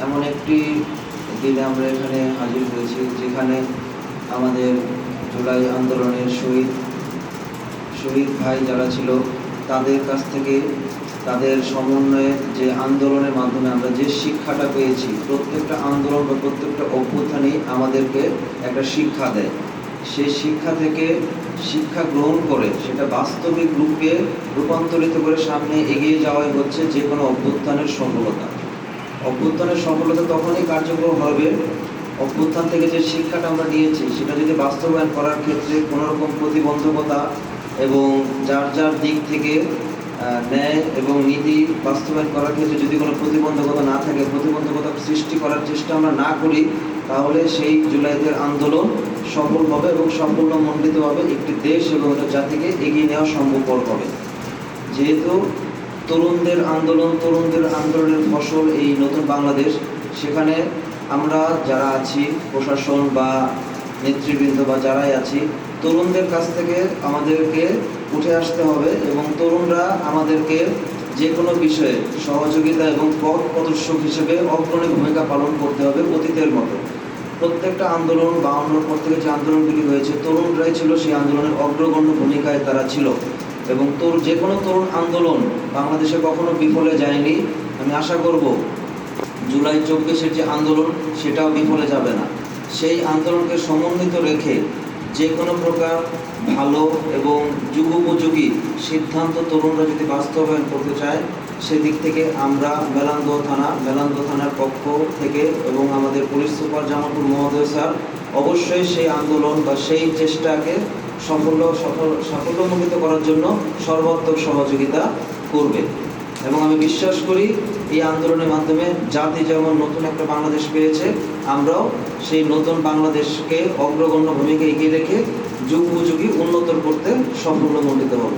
এমন একটি দিনে আমরা এখানে হাজির হয়েছি যেখানে আমাদের জুলাই আন্দোলনের শহীদ ভাই যারা ছিল তাদের কাছ থেকে তাদের সমন্বয়ে যে আন্দোলনের মাধ্যমে আমরা যে শিক্ষাটা পেয়েছি, প্রত্যেকটা আন্দোলন বা প্রত্যেকটা অভ্যুত্থানই আমাদেরকে একটা শিক্ষা দেয়। সেই শিক্ষা থেকে শিক্ষা গ্রহণ করে সেটা বাস্তবিক রূপে রূপান্তরিত করে সামনে এগিয়ে যাওয়াই হচ্ছে যে কোনো অভ্যুত্থানের সফলতা। অভ্যুত্থানের সফলতা তখনই কার্যকর হবে, অভ্যুত্থান থেকে যে শিক্ষাটা আমরা নিয়েছি সেটা যদি বাস্তবায়ন করার ক্ষেত্রে কোনো রকম প্রতিবন্ধকতা এবং যার দিক থেকে ন্যায় এবং নীতি বাস্তবায়ন করার ক্ষেত্রে যদি কোনো প্রতিবন্ধকতা না থাকে, প্রতিবন্ধকতা সৃষ্টি করার চেষ্টা আমরা না করি, তাহলে সেই জুলাইদের আন্দোলন সফল হবে এবং সাফল্যমণ্ডিতভাবে একটি দেশ এবং একটা জাতিকে এগিয়ে নেওয়া সম্ভবপর হবে। যেহেতু তরুণদের আন্দোলনের ফসল এই নতুন বাংলাদেশ, সেখানে আমরা যারা আছি, প্রশাসন বা নেতৃবৃন্দ বা যারাই আছি, তরুণদের কাছ থেকে আমাদেরকে উঠে আসতে হবে এবং তরুণরা আমাদেরকে যে কোনো বিষয়ে সহযোগিতা এবং পথ প্রদর্শক হিসেবে অগ্রণী ভূমিকা পালন করতে হবে অতীতের মতো। প্রত্যেকটা আন্দোলন 52 পর থেকে যে আন্দোলনগুলি হয়েছে, তরুণরাই ছিল সেই আন্দোলনের অগ্রগণ্য ভূমিকায় তারা ছিল এবং যে কোনো তরুণ আন্দোলন বাংলাদেশে কখনো বিফলে যায়নি। আমি আশা করব জুলাই 24-এর যে আন্দোলন সেটাও বিফলে যাবে না। সেই আন্দোলনকে সমন্বিত রেখে যে কোনো প্রকার ভালো এবং যুগোপযোগী সিদ্ধান্ত তরুণরা যদি বাস্তবায়ন করতে চায়, সেদিক থেকে আমরা মেলান্দহ থানার পক্ষ থেকে এবং আমাদের পুলিশ সুপার জামালপুর মহোদয় স্যার অবশ্যই সেই আন্দোলন বা সেই চেষ্টাকে সাফল্যমণ্ডিত করার জন্য সর্বাত্মক সহযোগিতা করবে। এবং আমি বিশ্বাস করি এই আন্দোলনের মাধ্যমে জাতি যেমন নতুন একটা বাংলাদেশ পেয়েছে, আমরাও সেই নতুন বাংলাদেশকে অগ্রগণ্য ভূমিকা এগিয়ে রেখে যুগোপযোগী উন্নত করতে সাফল্যমণ্ডিত হব।